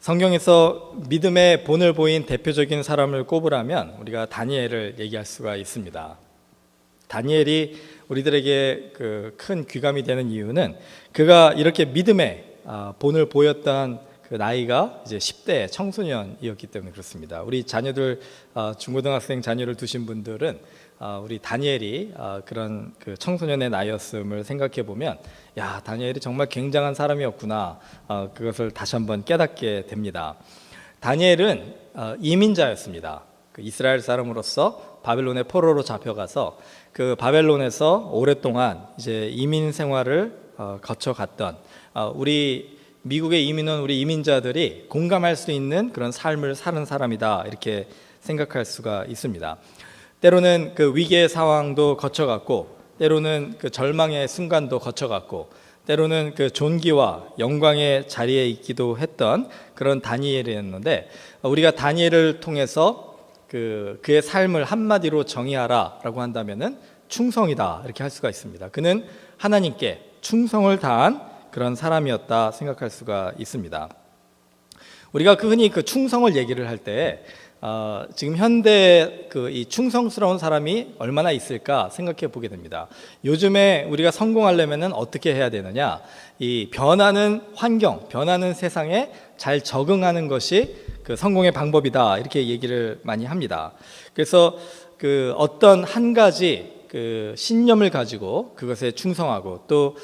성경에서 믿음의 본을 보인 대표적인 사람을 꼽으라면 우리가 다니엘을 얘기할 수가 있습니다. 다니엘이 우리들에게 큰 귀감이 되는 이유는 그가 이렇게 믿음의 본을 보였던 그 나이가 이제 10대 청소년이었기 때문에 그렇습니다. 우리 자녀들, 중고등학생 자녀를 두신 분들은 우리 다니엘이 그런 그 청소년의 나이였음을 생각해 보면, 야, 다니엘이 정말 굉장한 사람이었구나, 그것을 다시 한번 깨닫게 됩니다. 다니엘은 이민자였습니다. 그 이스라엘 사람으로서 바벨론의 포로로 잡혀가서 그 바벨론에서 오랫동안 이제 이민 생활을 거쳐갔던, 우리 미국에 이민 온 우리 이민자들이 공감할 수 있는 그런 삶을 사는 사람이다, 이렇게 생각할 수가 있습니다. 때로는 그 위기의 상황도 거쳐갔고, 때로는 그 절망의 순간도 거쳐갔고, 때로는 그 존귀와 영광의 자리에 있기도 했던 그런 다니엘이었는데, 우리가 다니엘을 통해서 그의 삶을 한마디로 정의하라라고 한다면은 충성이다, 이렇게 할 수가 있습니다. 그는 하나님께 충성을 다한 그런 사람이었다 생각할 수가 있습니다. 우리가 흔히 그 충성을 얘기를 할 때 지금 현대 이 충성스러운 사람이 얼마나 있을까 생각해 보게 됩니다. 요즘에 우리가 성공하려면 어떻게 해야 되느냐? 이 변하는 환경, 변하는 세상에 잘 적응하는 것이 그 성공의 방법이다, 이렇게 얘기를 많이 합니다. 그래서 그 어떤 한 가지 그 신념을 가지고 그것에 충성하고, 또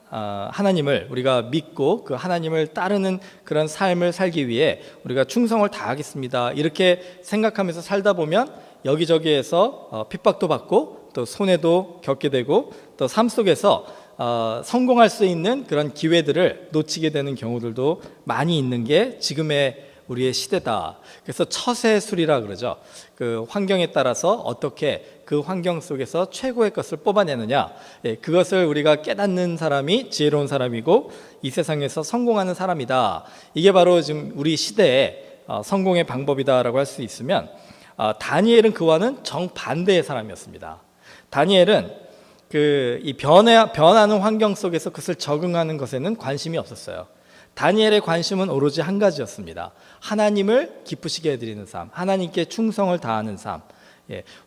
하나님을 우리가 믿고 그 하나님을 따르는 그런 삶을 살기 위해 우리가 충성을 다하겠습니다, 이렇게 생각하면서 살다 보면 여기저기에서 핍박도 받고 또 손해도 겪게 되고, 또 삶 속에서 성공할 수 있는 그런 기회들을 놓치게 되는 경우들도 많이 있는 게 지금의 우리의 시대다. 그래서 처세술이라 그러죠. 그 환경에 따라서 어떻게 그 환경 속에서 최고의 것을 뽑아내느냐, 그것을 우리가 깨닫는 사람이 지혜로운 사람이고 이 세상에서 성공하는 사람이다. 이게 바로 지금 우리 시대의 성공의 방법이다라고 할 수 있으면, 다니엘은 그와는 정반대의 사람이었습니다. 다니엘은 이 변하는 환경 속에서 그것을 적응하는 것에는 관심이 없었어요. 다니엘의 관심은 오로지 한 가지였습니다. 하나님을 기쁘시게 해드리는 삶, 하나님께 충성을 다하는 삶.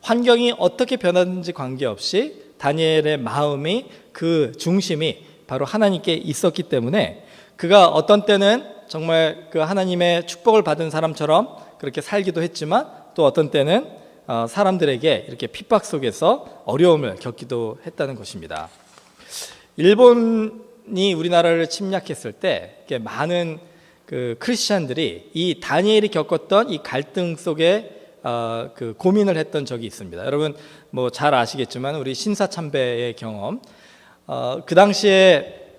환경이 어떻게 변하든지 관계없이 다니엘의 마음이, 그 중심이 바로 하나님께 있었기 때문에 그가 어떤 때는 정말 그 하나님의 축복을 받은 사람처럼 그렇게 살기도 했지만, 또 어떤 때는 사람들에게 이렇게 핍박 속에서 어려움을 겪기도 했다는 것입니다. 일본이 우리나라를 침략했을 때 많은 그 크리스찬들이 이 다니엘이 겪었던 이 갈등 속에 그 고민을 했던 적이 있습니다. 여러분 뭐 잘 아시겠지만 우리 신사참배의 경험, 그 당시에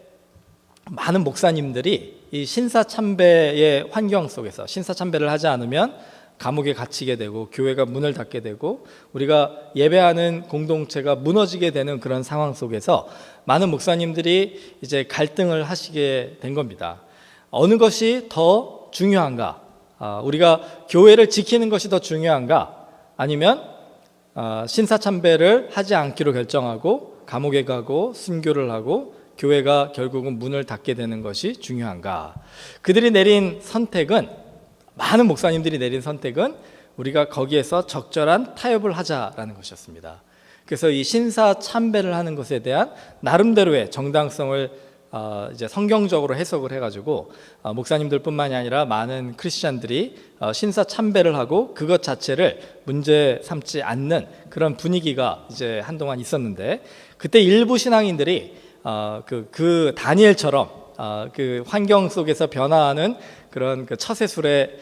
많은 목사님들이 이 신사참배의 환경 속에서 신사참배를 하지 않으면 감옥에 갇히게 되고 교회가 문을 닫게 되고 우리가 예배하는 공동체가 무너지게 되는 그런 상황 속에서 많은 목사님들이 이제 갈등을 하시게 된 겁니다. 어느 것이 더 중요한가? 우리가 교회를 지키는 것이 더 중요한가? 아니면 신사참배를 하지 않기로 결정하고 감옥에 가고 순교를 하고 교회가 결국은 문을 닫게 되는 것이 중요한가? 그들이 내린 선택은, 많은 목사님들이 내린 선택은 우리가 거기에서 적절한 타협을 하자라는 것이었습니다. 그래서 이 신사참배를 하는 것에 대한 나름대로의 정당성을 이제 성경적으로 해석을 해가지고 목사님들뿐만이 아니라 많은 크리스찬들이 신사참배를 하고 그것 자체를 문제 삼지 않는 그런 분위기가 이제 한동안 있었는데, 그때 일부 신앙인들이 그 다니엘처럼 그 환경 속에서 변화하는 그런 그 처세술에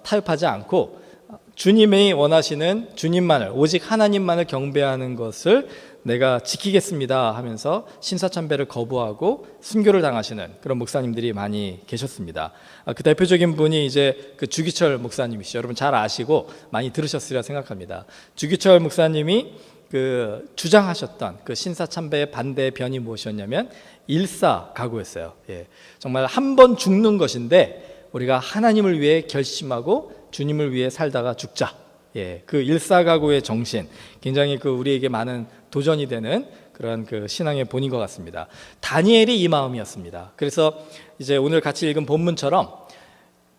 타협하지 않고 주님이 원하시는 주님만을, 오직 하나님만을 경배하는 것을 내가 지키겠습니다 하면서 신사참배를 거부하고 순교를 당하시는 그런 목사님들이 많이 계셨습니다. 그 대표적인 분이 이제 그 주기철 목사님이시죠. 여러분 잘 아시고 많이 들으셨으리라 생각합니다. 주기철 목사님이 그 주장하셨던 그 신사참배의 반대의 변이 무엇이었냐면 일사각오였어요. 정말 한 번 죽는 것인데 우리가 하나님을 위해 결심하고 주님을 위해 살다가 죽자. 그 일사각오의 정신, 굉장히 그 우리에게 많은 도전이 되는 그런 그 신앙의 본인 것 같습니다. 다니엘이 이 마음이었습니다. 그래서 이제 오늘 같이 읽은 본문처럼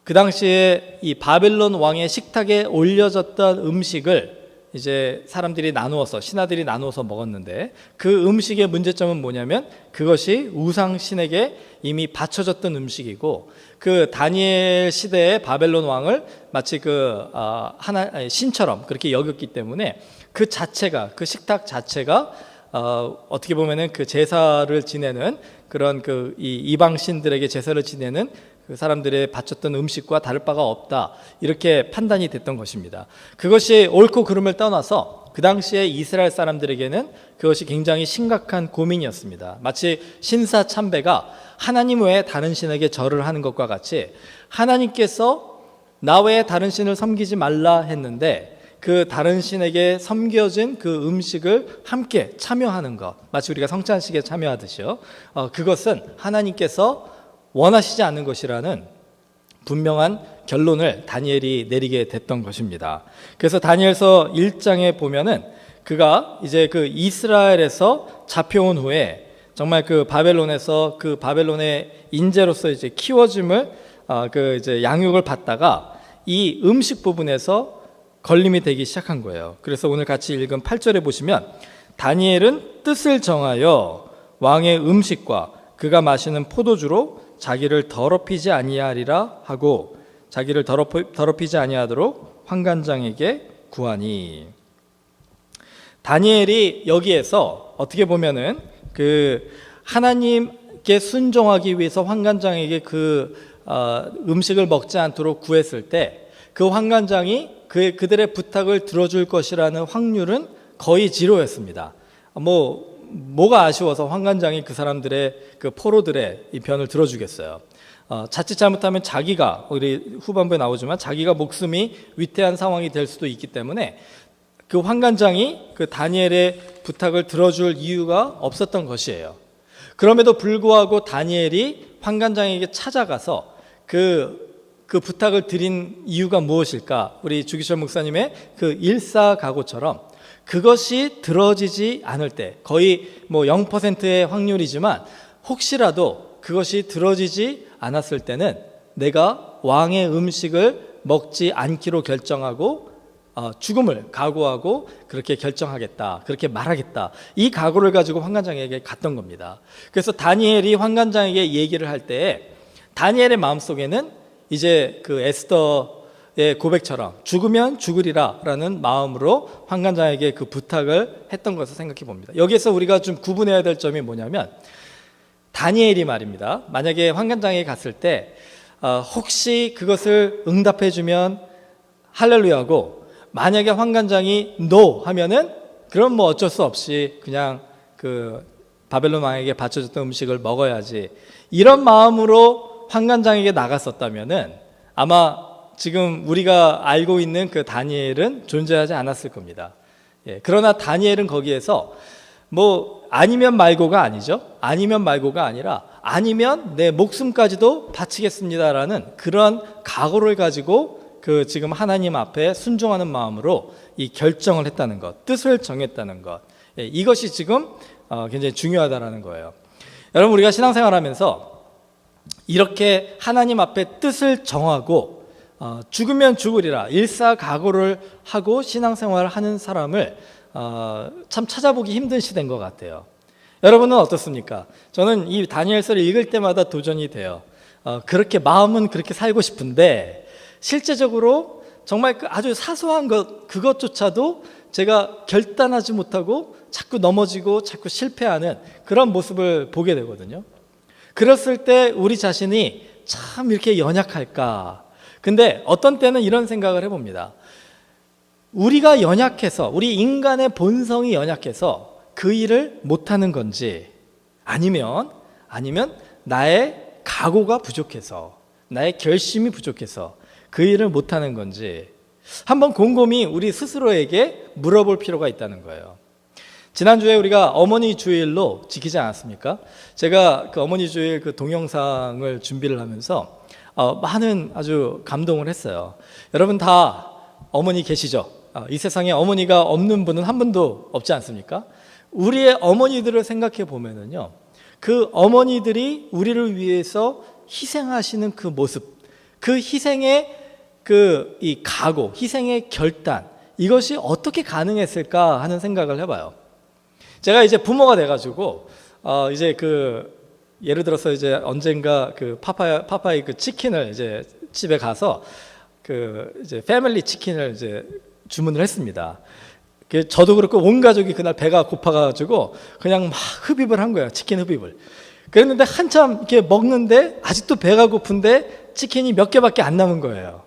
그 당시에 이 바벨론 왕의 식탁에 올려졌던 음식을 이제 사람들이 나누어서, 신하들이 나누어서 먹었는데, 그 음식의 문제점은 뭐냐면 그것이 우상신에게 이미 바쳐졌던 음식이고, 그 다니엘 시대의 바벨론 왕을 마치 신처럼 그렇게 여겼기 때문에 그 자체가, 그 식탁 자체가 어떻게 보면은 그 제사를 지내는 그런 이 이방신들에게 제사를 지내는 그 사람들의 바쳤던 음식과 다를 바가 없다, 이렇게 판단이 됐던 것입니다. 그것이 옳고 그름을 떠나서 그 당시에 이스라엘 사람들에게는 그것이 굉장히 심각한 고민이었습니다. 마치 신사 참배가 하나님 외에 다른 신에게 절을 하는 것과 같이, 하나님께서 나 외에 다른 신을 섬기지 말라 했는데 그 다른 신에게 섬겨진 그 음식을 함께 참여하는 것, 마치 우리가 성찬식에 참여하듯이요, 그것은 하나님께서 원하시지 않는 것이라는 분명한 결론을 다니엘이 내리게 됐던 것입니다. 그래서 다니엘서 1장에 보면은 그가 이제 그 이스라엘에서 잡혀온 후에 정말 그 바벨론에서 그 바벨론의 인재로서 이제 키워짐을 이제 양육을 받다가 이 음식 부분에서 걸림이 되기 시작한 거예요. 그래서 오늘 같이 읽은 8절에 보시면, 다니엘은 뜻을 정하여 왕의 음식과 그가 마시는 포도주로 자기를 더럽히지 아니하리라 하고 자기를 더럽히지 아니하도록 환관장에게 구하니. 다니엘이 여기에서 어떻게 보면은 그 하나님께 순종하기 위해서 환관장에게 음식을 먹지 않도록 구했을 때 그 환관장이 그들의 부탁을 들어줄 것이라는 확률은 거의 제로였습니다. 뭐가 아쉬워서 환관장이 그 사람들의 그 포로들의 이 편을 들어주겠어요. 자칫 잘못하면 자기가, 우리 후반부에 나오지만 자기가 목숨이 위태한 상황이 될 수도 있기 때문에 그 환관장이 그 다니엘의 부탁을 들어줄 이유가 없었던 것이에요. 그럼에도 불구하고 다니엘이 환관장에게 찾아가서 그 부탁을 드린 이유가 무엇일까? 우리 주기철 목사님의 그 일사각오처럼 그것이 들어지지 않을 때, 거의 0%의 확률이지만 혹시라도 그것이 들어지지 않았을 때는 내가 왕의 음식을 먹지 않기로 결정하고 죽음을 각오하고 그렇게 결정하겠다, 그렇게 말하겠다, 이 각오를 가지고 환관장에게 갔던 겁니다. 그래서 다니엘이 환관장에게 얘기를 할 때 다니엘의 마음속에는 이제 그 에스더의 고백처럼 죽으면 죽으리라 라는 마음으로 환관장에게 그 부탁을 했던 것을 생각해 봅니다. 여기에서 우리가 좀 구분해야 될 점이 뭐냐면, 다니엘이 말입니다, 만약에 환관장에 갔을 때 혹시 그것을 응답해 주면 할렐루야고, 만약에 환관장이 NO 하면은 그럼 어쩔 수 없이 그냥 그 바벨론 왕에게 바쳐줬던 음식을 먹어야지, 이런 마음으로 환관장에게 나갔었다면은 아마 지금 우리가 알고 있는 그 다니엘은 존재하지 않았을 겁니다. 그러나 다니엘은 거기에서 아니면 말고가 아니죠. 아니면 말고가 아니라 아니면 내 목숨까지도 바치겠습니다라는 그런 각오를 가지고 그 지금 하나님 앞에 순종하는 마음으로 이 결정을 했다는 것, 뜻을 정했다는 것, 이것이 지금 굉장히 중요하다라는 거예요. 여러분, 우리가 신앙생활하면서 이렇게 하나님 앞에 뜻을 정하고 죽으면 죽으리라 일사각오를 하고 신앙생활을 하는 사람을 참 찾아보기 힘든 시대인 것 같아요. 여러분은 어떻습니까? 저는 이 다니엘서를 읽을 때마다 도전이 돼요. 그렇게 마음은 그렇게 살고 싶은데 실제적으로 정말 아주 사소한 그것조차도 제가 결단하지 못하고 자꾸 넘어지고 자꾸 실패하는 그런 모습을 보게 되거든요. 그랬을 때 우리 자신이 참 이렇게 연약할까? 근데 어떤 때는 이런 생각을 해봅니다. 우리가 연약해서, 우리 인간의 본성이 연약해서 그 일을 못하는 건지, 아니면 나의 각오가 부족해서, 나의 결심이 부족해서 그 일을 못하는 건지 한번 곰곰이 우리 스스로에게 물어볼 필요가 있다는 거예요. 지난주에 우리가 어머니 주일로 지키지 않았습니까? 제가 그 어머니 주일 그 동영상을 준비를 하면서 많은 아주 감동을 했어요. 여러분 다 어머니 계시죠? 이 세상에 어머니가 없는 분은 한 분도 없지 않습니까? 우리의 어머니들을 생각해 보면은요, 그 어머니들이 우리를 위해서 희생하시는 그 모습, 그 희생의 이 각오, 희생의 결단, 이것이 어떻게 가능했을까 하는 생각을 해봐요. 제가 이제 부모가 돼가지고 이제 예를 들어서 이제 언젠가 파파의 치킨을 이제 집에 가서 이제 패밀리 치킨을 이제 주문을 했습니다. 저도 그렇고 온 가족이 그날 배가 고파가지고 그냥 막 흡입을 한 거예요. 치킨 흡입을. 그랬는데 한참 이렇게 먹는데 아직도 배가 고픈데 치킨이 몇 개밖에 안 남은 거예요.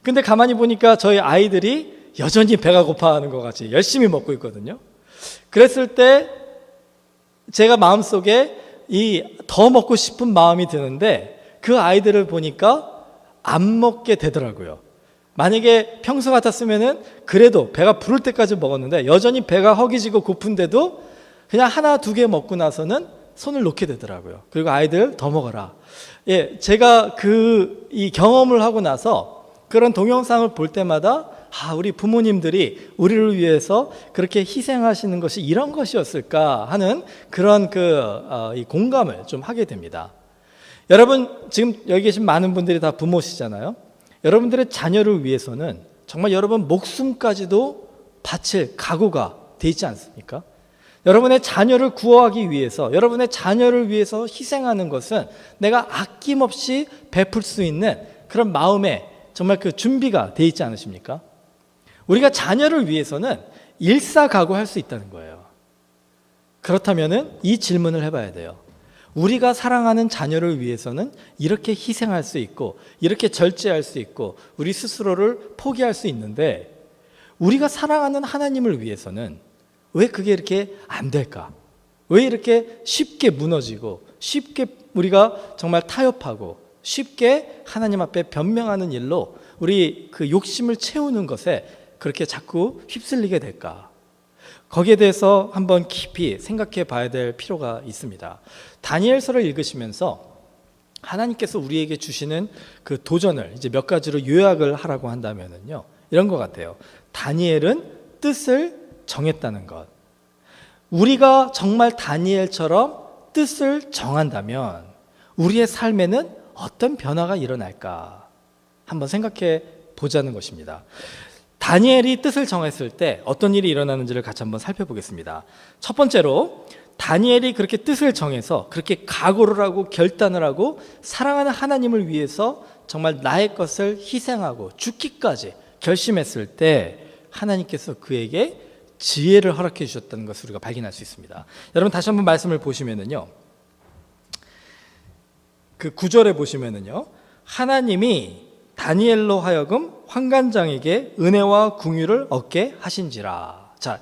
근데 가만히 보니까 저희 아이들이 여전히 배가 고파하는 것 같이 열심히 먹고 있거든요. 그랬을 때 제가 마음속에 더 먹고 싶은 마음이 드는데 그 아이들을 보니까 안 먹게 되더라고요. 만약에 평소 같았으면은 그래도 배가 부를 때까지 먹었는데 여전히 배가 허기지고 고픈데도 그냥 하나 두 개 먹고 나서는 손을 놓게 되더라고요. 그리고 아이들 더 먹어라. 예, 제가 이 경험을 하고 나서 그런 동영상을 볼 때마다 우리 부모님들이 우리를 위해서 그렇게 희생하시는 것이 이런 것이었을까 하는 그런 이 공감을 좀 하게 됩니다. 여러분, 지금 여기 계신 많은 분들이 다 부모시잖아요. 여러분들의 자녀를 위해서는 정말 여러분 목숨까지도 바칠 각오가 돼 있지 않습니까? 여러분의 자녀를 구원하기 위해서, 여러분의 자녀를 위해서 희생하는 것은 내가 아낌없이 베풀 수 있는 그런 마음에 정말 준비가 돼 있지 않으십니까? 우리가 자녀를 위해서는 일사각오할 수 있다는 거예요. 그렇다면은 이 질문을 해봐야 돼요. 우리가 사랑하는 자녀를 위해서는 이렇게 희생할 수 있고 이렇게 절제할 수 있고 우리 스스로를 포기할 수 있는데 우리가 사랑하는 하나님을 위해서는 왜 그게 이렇게 안 될까? 왜 이렇게 쉽게 무너지고 쉽게 우리가 정말 타협하고 쉽게 하나님 앞에 변명하는 일로 우리 욕심을 채우는 것에 그렇게 자꾸 휩쓸리게 될까? 거기에 대해서 한번 깊이 생각해 봐야 될 필요가 있습니다. 다니엘서를 읽으시면서 하나님께서 우리에게 주시는 도전을 이제 몇 가지로 요약을 하라고 한다면요, 이런 것 같아요. 다니엘은 뜻을 정했다는 것. 우리가 정말 다니엘처럼 뜻을 정한다면 우리의 삶에는 어떤 변화가 일어날까? 한번 생각해 보자는 것입니다. 다니엘이 뜻을 정했을 때 어떤 일이 일어나는지를 같이 한번 살펴보겠습니다. 첫 번째로 다니엘이 그렇게 뜻을 정해서 그렇게 각오를 하고 결단을 하고 사랑하는 하나님을 위해서 정말 나의 것을 희생하고 죽기까지 결심했을 때 하나님께서 그에게 지혜를 허락해 주셨다는 것을 우리가 발견할 수 있습니다. 여러분 다시 한번 말씀을 보시면은요, 9절에 보시면은요, 하나님이 다니엘로 하여금 환관장에게 은혜와 궁유를 얻게 하신지라. 자,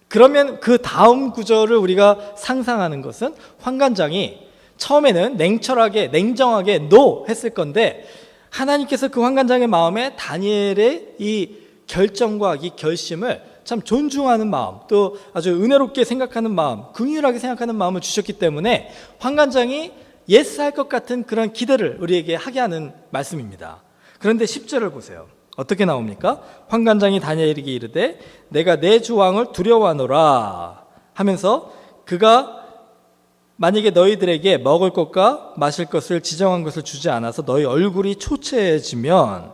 그러면 그 다음 구절을 우리가 상상하는 것은 환관장이 처음에는 냉철하게 냉정하게 NO 했을 건데 하나님께서 그 환관장의 마음에 다니엘의 이 결정과 이 결심을 참 존중하는 마음, 또 아주 은혜롭게 생각하는 마음, 긍휼하게 생각하는 마음을 주셨기 때문에 환관장이 예스할 것 같은 그런 기대를 우리에게 하게 하는 말씀입니다. 그런데 10절을 보세요. 어떻게 나옵니까? 환관장이 다니엘에게 이르되 내가 내 주 왕을 두려워하노라 하면서 그가 만약에 너희들에게 먹을 것과 마실 것을 지정한 것을 주지 않아서 너희 얼굴이 초췌해지면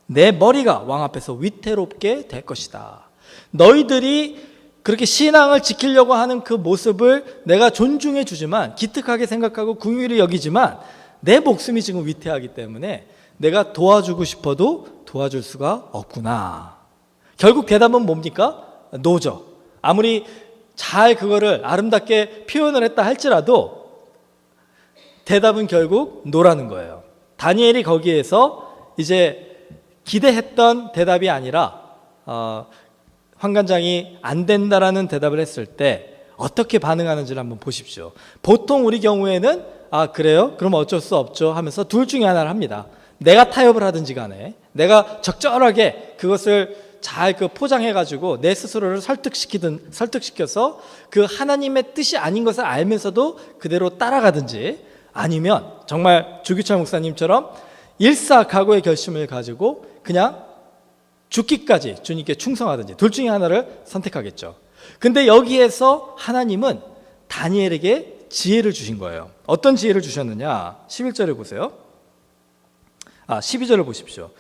내 머리가 왕 앞에서 위태롭게 될 것이다. 너희들이 그렇게 신앙을 지키려고 하는 그 모습을 내가 존중해 주지만, 기특하게 생각하고 긍휼히 여기지만 내 목숨이 지금 위태하기 때문에 내가 도와주고 싶어도 도와줄 수가 없구나. 결국 대답은 뭡니까? 노죠. 아무리 잘 그거를 아름답게 표현을 했다 할지라도 대답은 결국 노라는 거예요. 다니엘이 거기에서 이제 기대했던 대답이 아니라 환관장이 안 된다라는 대답을 했을 때 어떻게 반응하는지를 한번 보십시오. 보통 우리 경우에는 그래요? 그럼 어쩔 수 없죠 하면서 둘 중에 하나를 합니다. 내가 타협을 하든지 간에 내가 적절하게 그것을 잘 포장해가지고 내 스스로를 설득시켜서 그 하나님의 뜻이 아닌 것을 알면서도 그대로 따라가든지, 아니면 정말 주기철 목사님처럼 일사각오의 결심을 가지고 그냥 죽기까지 주님께 충성하든지, 둘 중에 하나를 선택하겠죠. 근데 여기에서 하나님은 다니엘에게 지혜를 주신 거예요. 어떤 지혜를 주셨느냐? 11절에 보세요. 12절을 보십시오.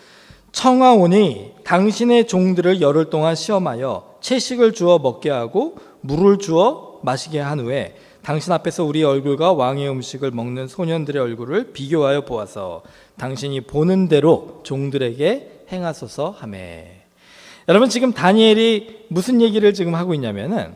청하오니 당신의 종들을 열흘 동안 시험하여 채식을 주어 먹게 하고 물을 주어 마시게 한 후에 당신 앞에서 우리 얼굴과 왕의 음식을 먹는 소년들의 얼굴을 비교하여 보아서 당신이 보는 대로 종들에게 행하소서 하매. 여러분, 지금 다니엘이 무슨 얘기를 지금 하고 있냐면은,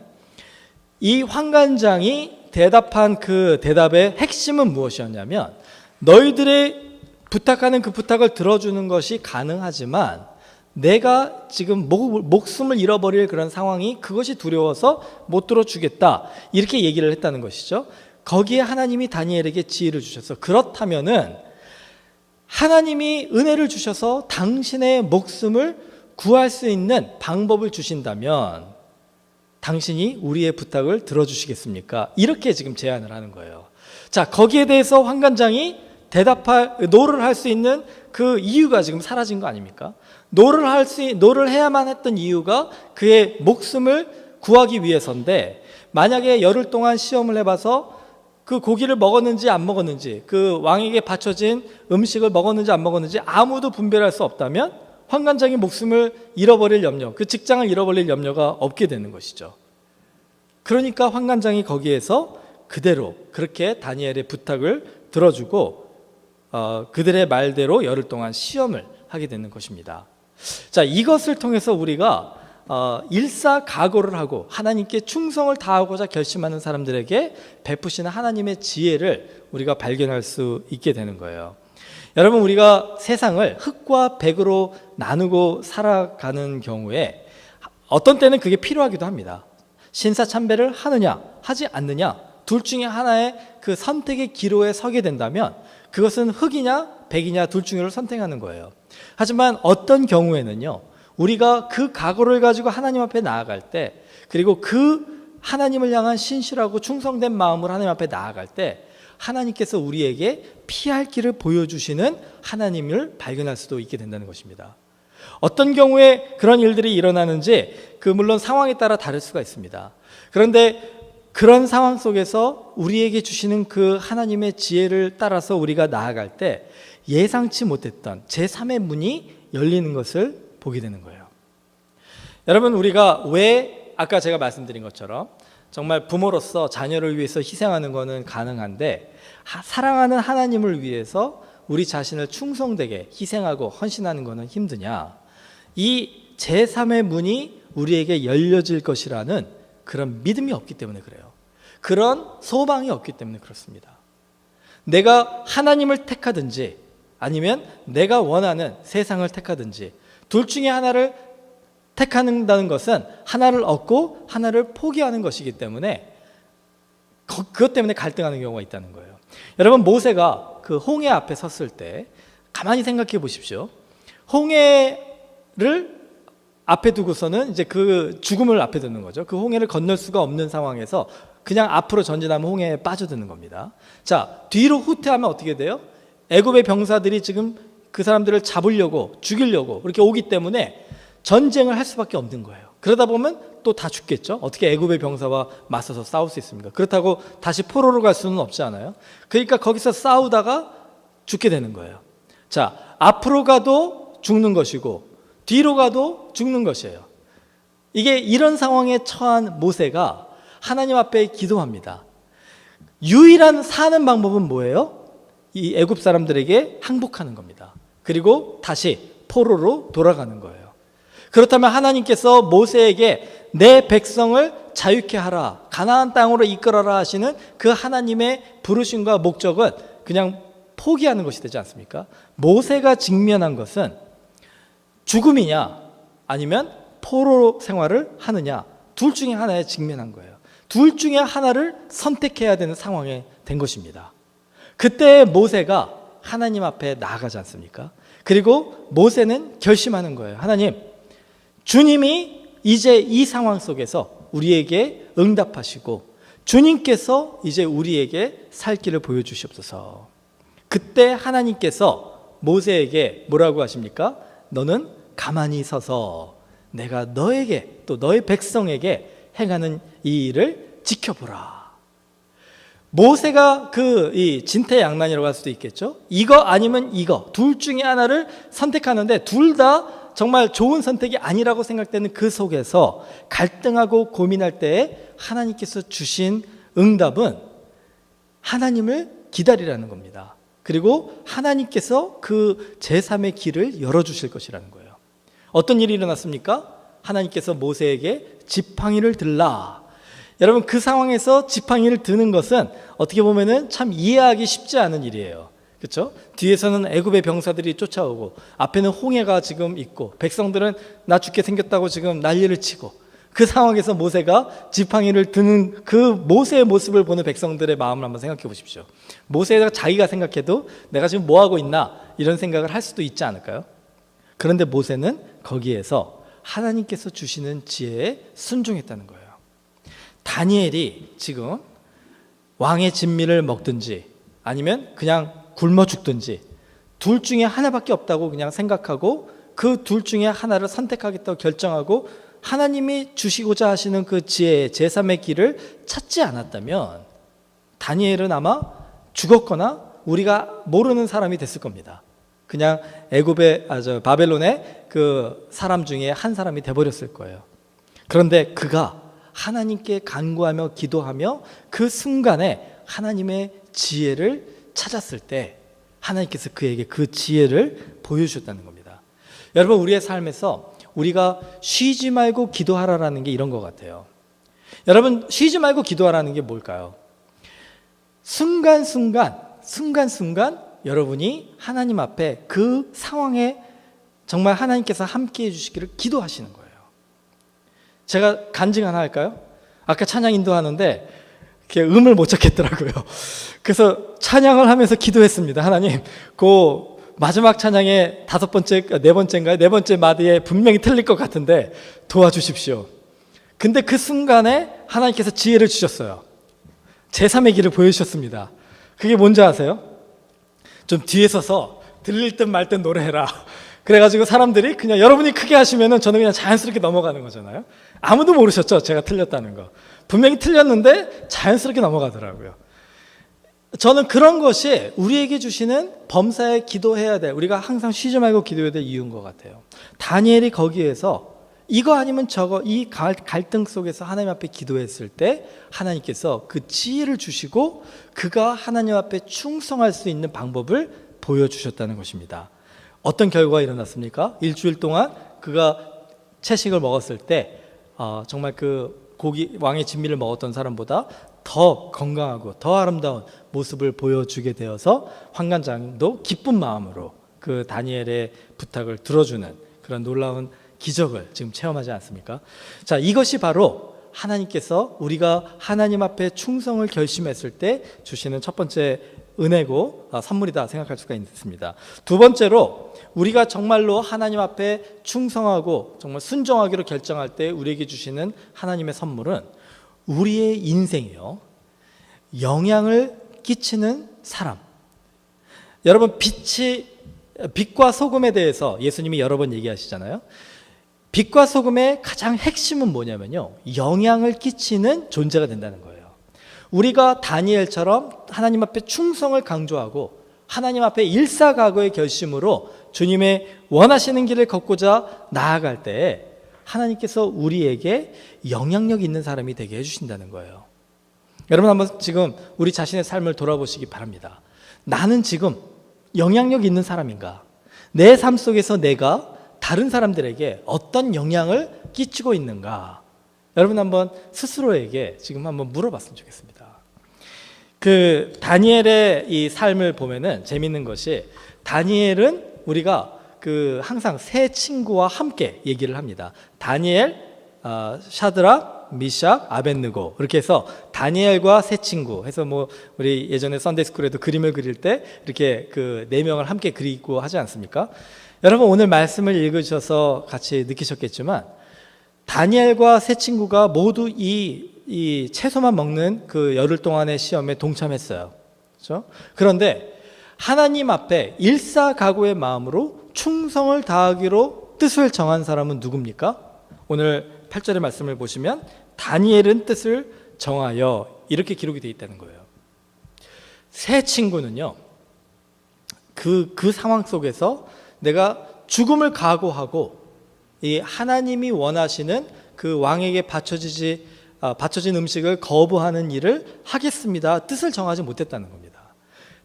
이 환관장이 대답한 그 대답의 핵심은 무엇이었냐면, 너희들의 부탁하는 그 부탁을 들어주는 것이 가능하지만 내가 지금 목숨을 잃어버릴 그런 상황이, 그것이 두려워서 못 들어주겠다, 이렇게 얘기를 했다는 것이죠. 거기에 하나님이 다니엘에게 지혜를 주셔서, 그렇다면은 하나님이 은혜를 주셔서 당신의 목숨을 구할 수 있는 방법을 주신다면 당신이 우리의 부탁을 들어주시겠습니까? 이렇게 지금 제안을 하는 거예요. 자, 거기에 대해서 환관장이 노를 할 수 있는 그 이유가 지금 사라진 거 아닙니까? 노를 해야만 했던 이유가 그의 목숨을 구하기 위해서인데, 만약에 열흘 동안 시험을 해봐서 그 고기를 먹었는지 안 먹었는지, 그 왕에게 바쳐진 음식을 먹었는지 안 먹었는지 아무도 분별할 수 없다면 환관장이 목숨을 잃어버릴 염려, 그 직장을 잃어버릴 염려가 없게 되는 것이죠. 그러니까 환관장이 거기에서 그대로 그렇게 다니엘의 부탁을 들어주고 그들의 말대로 열흘 동안 시험을 하게 되는 것입니다. 자, 이것을 통해서 우리가 일사각오를 하고 하나님께 충성을 다하고자 결심하는 사람들에게 베푸시는 하나님의 지혜를 우리가 발견할 수 있게 되는 거예요. 여러분, 우리가 세상을 흙과 백으로 나누고 살아가는 경우에 어떤 때는 그게 필요하기도 합니다. 신사참배를 하느냐 하지 않느냐, 둘 중에 하나의 그 선택의 기로에 서게 된다면 그것은 흙이냐 백이냐 둘 중에를 선택하는 거예요. 하지만 어떤 경우에는요, 우리가 그 각오를 가지고 하나님 앞에 나아갈 때, 그리고 그 하나님을 향한 신실하고 충성된 마음으로 하나님 앞에 나아갈 때 하나님께서 우리에게 피할 길을 보여주시는 하나님을 발견할 수도 있게 된다는 것입니다. 어떤 경우에 그런 일들이 일어나는지 물론 상황에 따라 다를 수가 있습니다. 그런데 그런 상황 속에서 우리에게 주시는 그 하나님의 지혜를 따라서 우리가 나아갈 때 예상치 못했던 제3의 문이 열리는 것을 보게 되는 거예요. 여러분, 우리가 왜 아까 제가 말씀드린 것처럼 정말 부모로서 자녀를 위해서 희생하는 것은 가능한데 사랑하는 하나님을 위해서 우리 자신을 충성되게 희생하고 헌신하는 것은 힘드냐? 이 제3의 문이 우리에게 열려질 것이라는 그런 믿음이 없기 때문에 그래요. 그런 소망이 없기 때문에 그렇습니다. 내가 하나님을 택하든지 아니면 내가 원하는 세상을 택하든지 둘 중에 하나를 택한다는 것은 하나를 얻고 하나를 포기하는 것이기 때문에 그것 때문에 갈등하는 경우가 있다는 거예요. 여러분, 모세가 그 홍해 앞에 섰을 때 가만히 생각해 보십시오. 홍해를 앞에 두고서는 이제 그 죽음을 앞에 두는 거죠. 그 홍해를 건널 수가 없는 상황에서 그냥 앞으로 전진하면 홍해에 빠져드는 겁니다. 자, 뒤로 후퇴하면 어떻게 돼요? 애굽의 병사들이 지금 그 사람들을 잡으려고, 죽이려고 그렇게 오기 때문에 전쟁을 할 수밖에 없는 거예요. 그러다 보면 또 다 죽겠죠. 어떻게 애굽의 병사와 맞서서 싸울 수 있습니까? 그렇다고 다시 포로로 갈 수는 없지 않아요? 그러니까 거기서 싸우다가 죽게 되는 거예요. 자, 앞으로 가도 죽는 것이고 뒤로 가도 죽는 것이에요. 이게 이런 상황에 처한 모세가 하나님 앞에 기도합니다. 유일한 사는 방법은 뭐예요? 이 애굽 사람들에게 항복하는 겁니다. 그리고 다시 포로로 돌아가는 거예요. 그렇다면 하나님께서 모세에게 내 백성을 자유케 하라, 가나안 땅으로 이끌어라 하시는 그 하나님의 부르심과 목적은 그냥 포기하는 것이 되지 않습니까? 모세가 직면한 것은 죽음이냐 아니면 포로 생활을 하느냐, 둘 중에 하나에 직면한 거예요. 둘 중에 하나를 선택해야 되는 상황에 된 것입니다. 그때 모세가 하나님 앞에 나아가지 않습니까? 그리고 모세는 결심하는 거예요. 하나님, 주님이 이제 이 상황 속에서 우리에게 응답하시고 주님께서 이제 우리에게 살 길을 보여주시옵소서. 그때 하나님께서 모세에게 뭐라고 하십니까? 너는 가만히 서서 내가 너에게 또 너의 백성에게 행하는 이 일을 지켜보라. 모세가 이 진퇴양난이라고 할 수도 있겠죠. 이거 아니면 이거 둘 중에 하나를 선택하는데 둘 다 정말 좋은 선택이 아니라고 생각되는 그 속에서 갈등하고 고민할 때에 하나님께서 주신 응답은 하나님을 기다리라는 겁니다. 그리고 하나님께서 그 제3의 길을 열어주실 것이라는 거예요. 어떤 일이 일어났습니까? 하나님께서 모세에게 지팡이를 들라. 여러분, 그 상황에서 지팡이를 드는 것은 어떻게 보면은 참 이해하기 쉽지 않은 일이에요. 그렇죠? 뒤에서는 애굽의 병사들이 쫓아오고 앞에는 홍해가 지금 있고 백성들은 나 죽게 생겼다고 지금 난리를 치고, 그 상황에서 모세가 지팡이를 드는 그 모세의 모습을 보는 백성들의 마음을 한번 생각해 보십시오. 모세가 자기가 생각해도 내가 지금 뭐 하고 있나 이런 생각을 할 수도 있지 않을까요? 그런데 모세는 거기에서 하나님께서 주시는 지혜에 순종했다는 거예요. 다니엘이 지금 왕의 진미를 먹든지 아니면 그냥 굶어 죽든지 둘 중에 하나밖에 없다고 그냥 생각하고 그 둘 중에 하나를 선택하겠다고 결정하고 하나님이 주시고자 하시는 그 지혜의 제3의 길을 찾지 않았다면 다니엘은 아마 죽었거나 우리가 모르는 사람이 됐을 겁니다. 그냥 애굽의 바벨론의 그 사람 중에 한 사람이 돼버렸을 거예요. 그런데 그가 하나님께 간구하며 기도하며 그 순간에 하나님의 지혜를 찾았을 때 하나님께서 그에게 그 지혜를 보여주셨다는 겁니다. 여러분, 우리의 삶에서 우리가 쉬지 말고 기도하라라는 게 이런 것 같아요. 여러분, 쉬지 말고 기도하라는 게 뭘까요? 순간순간 여러분이 하나님 앞에 그 상황에 정말 하나님께서 함께 해주시기를 기도하시는 거예요. 제가 간증 하나 할까요? 아까 찬양 인도하는데 음을 못 찾겠더라고요. 그래서 찬양을 하면서 기도했습니다. 하나님, 그 마지막 찬양의 네 번째 마디에 분명히 틀릴 것 같은데 도와주십시오. 근데 그 순간에 하나님께서 지혜를 주셨어요. 제3의 길을 보여주셨습니다. 그게 뭔지 아세요? 좀 뒤에 서서 들릴 듯 말 듯 노래해라. 그래가지고 사람들이 그냥 여러분이 크게 하시면은 저는 그냥 자연스럽게 넘어가는 거잖아요. 아무도 모르셨죠? 제가 틀렸다는 거. 분명히 틀렸는데 자연스럽게 넘어가더라고요. 저는 그런 것이 우리에게 주시는 범사에 기도해야 될, 우리가 항상 쉬지 말고 기도해야 될 이유인 것 같아요. 다니엘이 거기에서 이거 아니면 저거, 이 갈등 속에서 하나님 앞에 기도했을 때 하나님께서 그 지혜를 주시고 그가 하나님 앞에 충성할 수 있는 방법을 보여주셨다는 것입니다. 어떤 결과가 일어났습니까? 일주일 동안 그가 채식을 먹었을 때 정말 그 왕의 진미를 먹었던 사람보다 더 건강하고 더 아름다운 모습을 보여주게 되어서 환관장도 기쁜 마음으로 그 다니엘의 부탁을 들어주는 그런 놀라운 기적을 지금 체험하지 않습니까? 자, 이것이 바로 하나님께서 우리가 하나님 앞에 충성을 결심했을 때 주시는 첫 번째 은혜고 선물이다 생각할 수가 있습니다. 두 번째로, 우리가 정말로 하나님 앞에 충성하고 정말 순종하기로 결정할 때 우리에게 주시는 하나님의 선물은 우리의 인생이요, 영향을 끼치는 사람. 여러분, 빛과 소금에 대해서 예수님이 여러 번 얘기하시잖아요. 빛과 소금의 가장 핵심은 뭐냐면요, 영향을 끼치는 존재가 된다는 거예요. 우리가 다니엘처럼 하나님 앞에 충성을 강조하고 하나님 앞에 일사각오의 결심으로 주님의 원하시는 길을 걷고자 나아갈 때 하나님께서 우리에게 영향력 있는 사람이 되게 해주신다는 거예요. 여러분, 한번 지금 우리 자신의 삶을 돌아보시기 바랍니다. 나는 지금 영향력 있는 사람인가? 내 삶 속에서 내가 다른 사람들에게 어떤 영향을 끼치고 있는가? 여러분, 한번 스스로에게 지금 한번 물어봤으면 좋겠습니다. 그 다니엘의 이 삶을 보면은 재밌는 것이, 다니엘은 우리가 그 항상 세 친구와 함께 얘기를 합니다. 다니엘, 샤드락, 미샥, 아벳느고, 이렇게 해서 다니엘과 세 친구 해서 뭐 우리 예전에 썬데이스쿨에도 그림을 그릴 때 이렇게 그 네 명을 함께 그리고 하지 않습니까? 여러분, 오늘 말씀을 읽으셔서 같이 느끼셨겠지만 다니엘과 세 친구가 모두 이 채소만 먹는 그 열흘 동안의 시험에 동참했어요. 그렇죠? 그런데 하나님 앞에 일사각오의 마음으로 충성을 다하기로 뜻을 정한 사람은 누굽니까? 오늘 8절의 말씀을 보시면 다니엘은 뜻을 정하여 이렇게 기록이 되어 있다는 거예요. 새 친구는요, 그 상황 속에서 내가 죽음을 각오하고 이 하나님이 원하시는 그 왕에게 바쳐진 음식을 거부하는 일을 하겠습니다. 뜻을 정하지 못했다는 겁니다.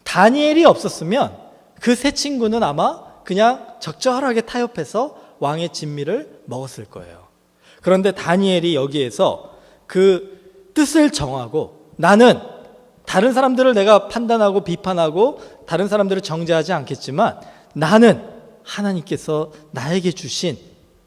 다니엘이 없었으면 그 새 친구는 아마 그냥 적절하게 타협해서 왕의 진미를 먹었을 거예요. 그런데 다니엘이 여기에서 그 뜻을 정하고, 나는 다른 사람들을 내가 판단하고 비판하고 다른 사람들을 정죄하지 않겠지만, 나는 하나님께서 나에게 주신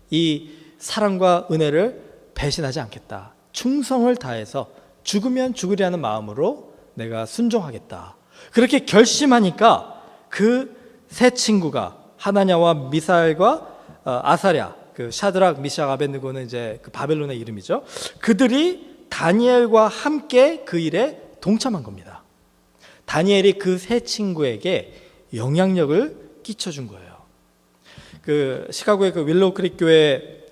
이 사랑과 은혜를 배신하지 않겠다. 충성을 다해서 죽으면 죽으리라는 마음으로 내가 순종하겠다. 그렇게 결심하니까 그 새 친구가 하나냐와 미사엘과 아사랴, 그 샤드락, 미샥, 아벳느고는 이제 그 바벨론의 이름이죠. 그들이 다니엘과 함께 그 일에 동참한 겁니다. 다니엘이 그 새 친구에게 영향력을 끼쳐준 거예요. 그 시카고의 그 윌로우 크릭 교회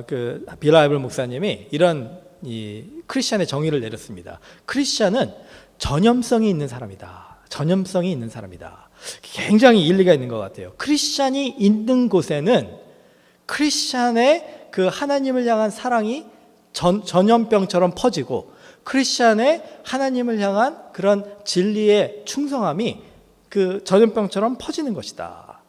그 빌 하이블 목사님이 이런 이 크리스천의 정의를 내렸습니다. 크리스천은 전염성이 있는 사람이다. 전염성이 있는 사람이다. 굉장히 일리가 있는 것 같아요. 크리스천이 있는 곳에는 크리스천의 그 하나님을 향한 사랑이 전염병처럼 퍼지고, 크리스천의 하나님을 향한 그런 진리의 충성함이 그 전염병처럼 퍼지는 것이다.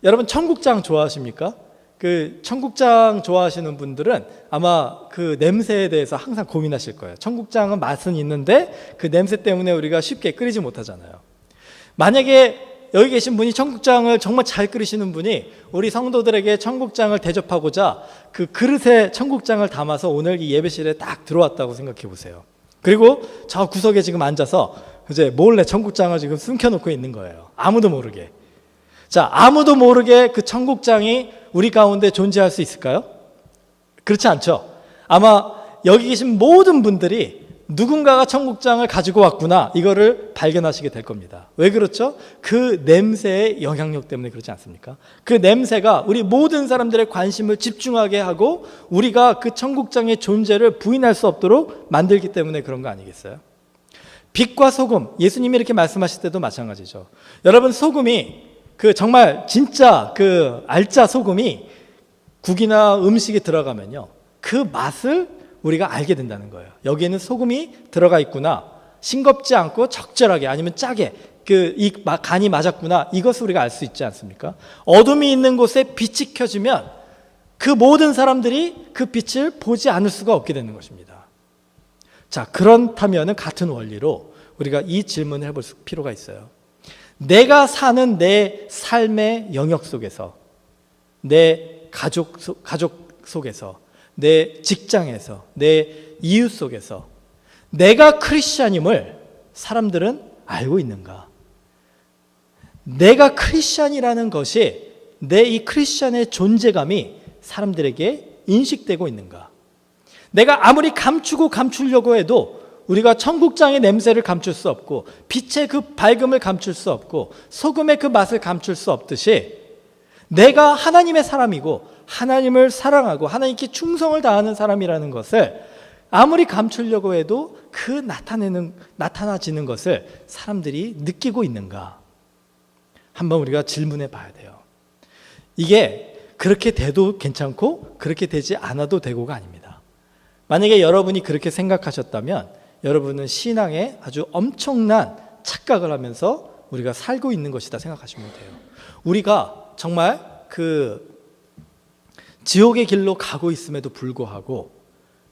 여러분, 청국장 좋아하십니까? 그 청국장 좋아하시는 분들은 아마 그 냄새에 대해서 항상 고민하실 거예요. 청국장은 맛은 있는데 그 냄새 때문에 우리가 쉽게 끓이지 못하잖아요. 만약에 여기 계신 분이 청국장을 정말 잘 끓이시는 분이 우리 성도들에게 청국장을 대접하고자 그 그릇에 청국장을 담아서 오늘 이 예배실에 딱 들어왔다고 생각해 보세요. 그리고 저 구석에 지금 앉아서 이제 몰래 청국장을 지금 숨겨놓고 있는 거예요. 아무도 모르게. 자, 아무도 모르게 그 청국장이 우리 가운데 존재할 수 있을까요? 그렇지 않죠. 아마 여기 계신 모든 분들이 누군가가 청국장을 가지고 왔구나, 이거를 발견하시게 될 겁니다. 왜 그렇죠? 그 냄새의 영향력 때문에 그렇지 않습니까? 그 냄새가 우리 모든 사람들의 관심을 집중하게 하고 우리가 그 청국장의 존재를 부인할 수 없도록 만들기 때문에 그런 거 아니겠어요? 빛과 소금, 예수님이 이렇게 말씀하실 때도 마찬가지죠. 여러분, 소금이 그 정말 진짜 그 알짜 소금이 국이나 음식에 들어가면요, 그 맛을 우리가 알게 된다는 거예요. 여기에는 소금이 들어가 있구나, 싱겁지 않고 적절하게, 아니면 짜게 이 간이 맞았구나, 이것을 우리가 알 수 있지 않습니까? 어둠이 있는 곳에 빛이 켜지면 그 모든 사람들이 그 빛을 보지 않을 수가 없게 되는 것입니다. 자, 그렇다면 같은 원리로 우리가 이 질문을 해볼 필요가 있어요. 내가 사는 내 삶의 영역 속에서, 내 가족 속에서, 내 직장에서, 내 이웃 속에서 내가 크리스찬임을 사람들은 알고 있는가? 내가 크리스찬이라는 것이, 내 이 크리스찬의 존재감이 사람들에게 인식되고 있는가? 내가 아무리 감추려고 해도 우리가 청국장의 냄새를 감출 수 없고, 빛의 그 밝음을 감출 수 없고, 소금의 그 맛을 감출 수 없듯이, 내가 하나님의 사람이고 하나님을 사랑하고 하나님께 충성을 다하는 사람이라는 것을 아무리 감추려고 해도 그 나타나지는 것을 사람들이 느끼고 있는가? 한번 우리가 질문해 봐야 돼요. 이게 그렇게 돼도 괜찮고 그렇게 되지 않아도 되고가 아닙니다. 만약에 여러분이 그렇게 생각하셨다면 여러분은 신앙에 아주 엄청난 착각을 하면서 우리가 살고 있는 것이다 생각하시면 돼요. 우리가 정말 그 지옥의 길로 가고 있음에도 불구하고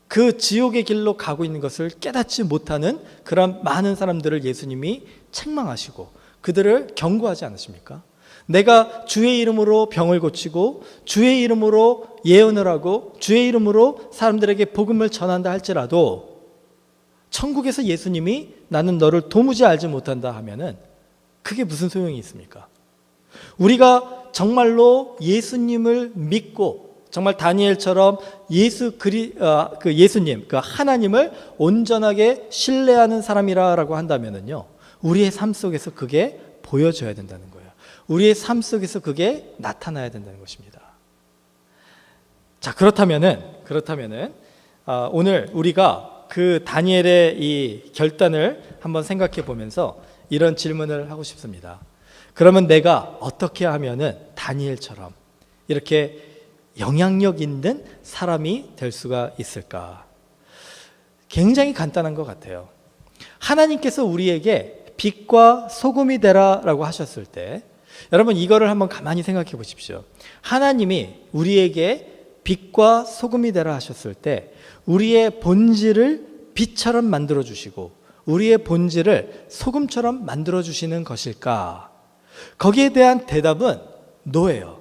그 지옥의 길로 가고 있는 것을 깨닫지 못하는 그런 많은 사람들을 예수님이 책망하시고 그들을 경고하지 않으십니까? 내가 주의 이름으로 병을 고치고 주의 이름으로 예언을 하고 주의 이름으로 사람들에게 복음을 전한다 할지라도 천국에서 예수님이 나는 너를 도무지 알지 못한다 하면은 그게 무슨 소용이 있습니까? 우리가 정말로 예수님을 믿고 정말 다니엘처럼 예수님, 그 하나님을 온전하게 신뢰하는 사람이라고 한다면은요, 우리의 삶 속에서 그게 보여져야 된다는 거예요. 우리의 삶 속에서 그게 나타나야 된다는 것입니다. 자, 그렇다면은 오늘 우리가 그 다니엘의 이 결단을 한번 생각해 보면서 이런 질문을 하고 싶습니다. 그러면 내가 어떻게 하면은 다니엘처럼 이렇게 영향력 있는 사람이 될 수가 있을까? 굉장히 간단한 것 같아요. 하나님께서 우리에게 빛과 소금이 되라라고 하셨을 때, 여러분 이거를 한번 가만히 생각해 보십시오. 하나님이 우리에게 빛과 소금이 되라 하셨을 때 우리의 본질을 빛처럼 만들어 주시고 우리의 본질을 소금처럼 만들어 주시는 것일까? 거기에 대한 대답은 노예요.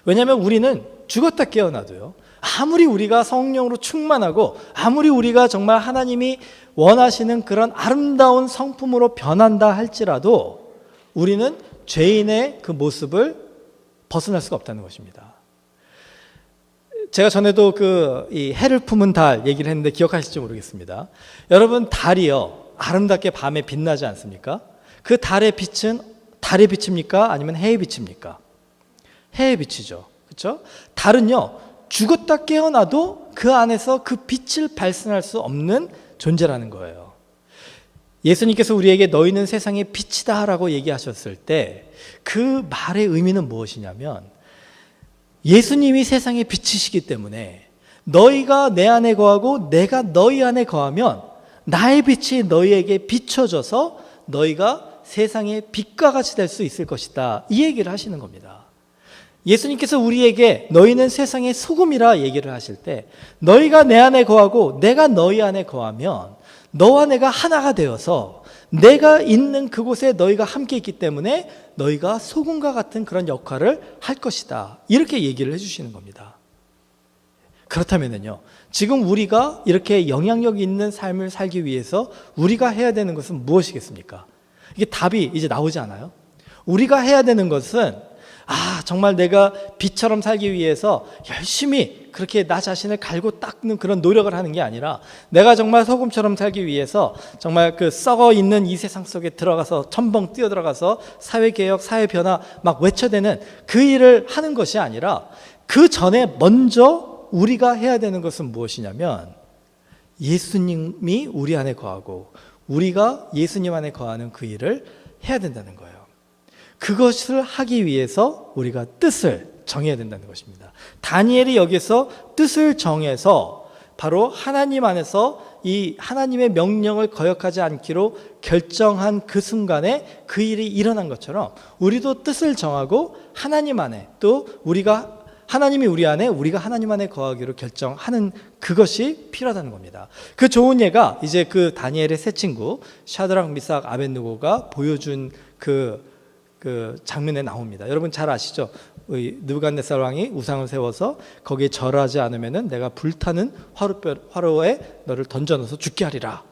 왜냐하면 우리는 죽었다 깨어나도요, 아무리 우리가 성령으로 충만하고 아무리 우리가 정말 하나님이 원하시는 그런 아름다운 성품으로 변한다 할지라도 우리는 죄인의 그 모습을 벗어날 수가 없다는 것입니다. 제가 전에도 이 해를 품은 달 얘기를 했는데 기억하실지 모르겠습니다. 여러분, 달이요 아름답게 밤에 빛나지 않습니까? 그 달의 빛은 달의 빛입니까? 아니면 해의 빛입니까? 해의 빛이죠. 그렇죠? 달은요 죽었다 깨어나도 그 안에서 그 빛을 발산할 수 없는 존재라는 거예요. 예수님께서 우리에게 너희는 세상의 빛이다 라고 얘기하셨을 때 그 말의 의미는 무엇이냐면, 예수님이 세상의 빛이시기 때문에 너희가 내 안에 거하고 내가 너희 안에 거하면 나의 빛이 너희에게 비춰져서 너희가 세상의 빛과 같이 될 수 있을 것이다, 이 얘기를 하시는 겁니다. 예수님께서 우리에게 너희는 세상의 소금이라 얘기를 하실 때 너희가 내 안에 거하고 내가 너희 안에 거하면 너와 내가 하나가 되어서 내가 있는 그곳에 너희가 함께 있기 때문에 너희가 소금과 같은 그런 역할을 할 것이다, 이렇게 얘기를 해주시는 겁니다. 그렇다면요, 지금 우리가 이렇게 영향력 있는 삶을 살기 위해서 우리가 해야 되는 것은 무엇이겠습니까? 이게 답이 이제 나오지 않아요? 우리가 해야 되는 것은 정말 내가 빛처럼 살기 위해서 열심히 그렇게 나 자신을 갈고 닦는 그런 노력을 하는 게 아니라, 내가 정말 소금처럼 살기 위해서 정말 그 썩어 있는 이 세상 속에 들어가서 첨벙 뛰어들어가서 사회개혁, 사회변화 막 외쳐대는 그 일을 하는 것이 아니라, 그 전에 먼저 우리가 해야 되는 것은 무엇이냐면 예수님이 우리 안에 거하고 우리가 예수님 안에 거하는 그 일을 해야 된다는 거예요. 그것을 하기 위해서 우리가 뜻을 정해야 된다는 것입니다. 다니엘이 여기서 뜻을 정해서 바로 하나님 안에서 이 하나님의 명령을 거역하지 않기로 결정한 그 순간에 그 일이 일어난 것처럼 우리도 뜻을 정하고 하나님 안에, 또 우리가 하나님이 우리 안에, 우리가 하나님 안에 거하기로 결정하는 그것이 필요하다는 겁니다. 그 좋은 예가 이제 그 다니엘의 세 친구 샤드락, 미삭, 아벳느고가 보여준 그 장면에 나옵니다. 여러분 잘 아시죠? 느부갓네살 왕이 우상을 세워서 거기에 절하지 않으면은 내가 불타는 화로에 너를 던져넣어서 죽게 하리라.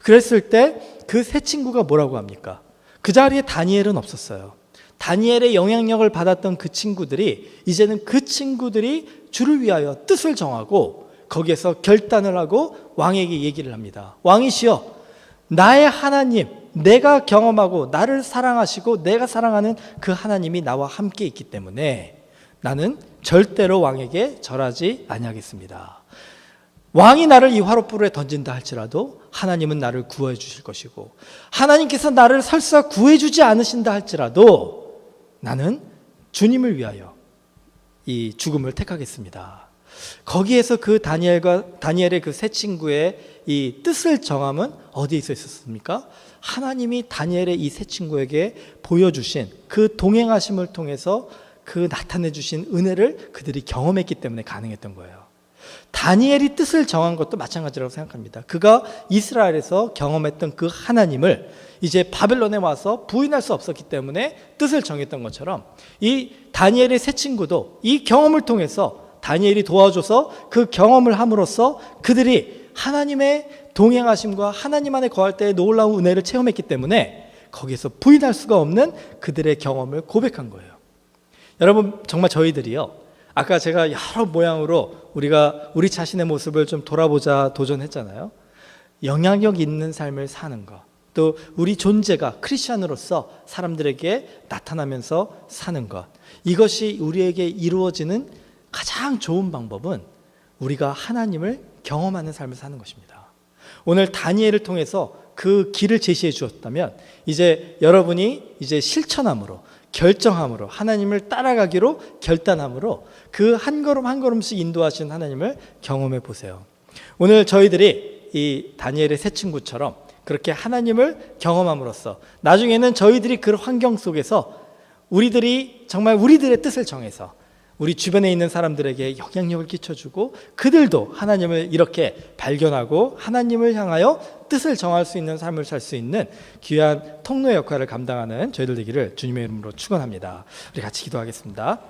그랬을 때 그 세 친구가 뭐라고 합니까? 그 자리에 다니엘은 없었어요. 다니엘의 영향력을 받았던 그 친구들이 이제는 그 친구들이 주를 위하여 뜻을 정하고 거기에서 결단을 하고 왕에게 얘기를 합니다. 왕이시여, 나의 하나님, 내가 경험하고 나를 사랑하시고 내가 사랑하는 그 하나님이 나와 함께 있기 때문에 나는 절대로 왕에게 절하지 아니하겠습니다. 왕이 나를 이 화롯불에 던진다 할지라도 하나님은 나를 구해 주실 것이고, 하나님께서 나를 설사 구해 주지 않으신다 할지라도 나는 주님을 위하여 이 죽음을 택하겠습니다. 거기에서 그 다니엘의 그 세 친구의 이 뜻을 정함은 어디에 있었습니까? 하나님이 다니엘의 이 세 친구에게 보여주신 그 동행하심을 통해서 그 나타내 주신 은혜를 그들이 경험했기 때문에 가능했던 거예요. 다니엘이 뜻을 정한 것도 마찬가지라고 생각합니다. 그가 이스라엘에서 경험했던 그 하나님을 이제 바벨론에 와서 부인할 수 없었기 때문에 뜻을 정했던 것처럼 이 다니엘의 세 친구도 이 경험을 통해서 다니엘이 도와줘서 그 경험을 함으로써 그들이 하나님의 동행하심과 하나님 안에 거할 때의 놀라운 은혜를 체험했기 때문에 거기에서 부인할 수가 없는 그들의 경험을 고백한 거예요. 여러분, 정말 저희들이요, 아까 제가 여러 모양으로 우리가 우리 자신의 모습을 좀 돌아보자 도전했잖아요. 영향력 있는 삶을 사는 것, 또 우리 존재가 크리스천으로서 사람들에게 나타나면서 사는 것, 이것이 우리에게 이루어지는 가장 좋은 방법은 우리가 하나님을 경험하는 삶을 사는 것입니다. 오늘 다니엘을 통해서 그 길을 제시해 주었다면 이제 여러분이 이제 실천함으로, 결정함으로, 하나님을 따라가기로 결단함으로 그 한 걸음 한 걸음씩 인도하시는 하나님을 경험해 보세요. 오늘 저희들이 이 다니엘의 세 친구처럼 그렇게 하나님을 경험함으로써 나중에는 저희들이 그 환경 속에서 우리들이 정말 우리들의 뜻을 정해서 우리 주변에 있는 사람들에게 영향력을 끼쳐주고 그들도 하나님을 이렇게 발견하고 하나님을 향하여 뜻을 정할 수 있는 삶을 살 수 있는 귀한 통로의 역할을 감당하는 저희들 되기를 주님의 이름으로 축원합니다. 우리 같이 기도하겠습니다.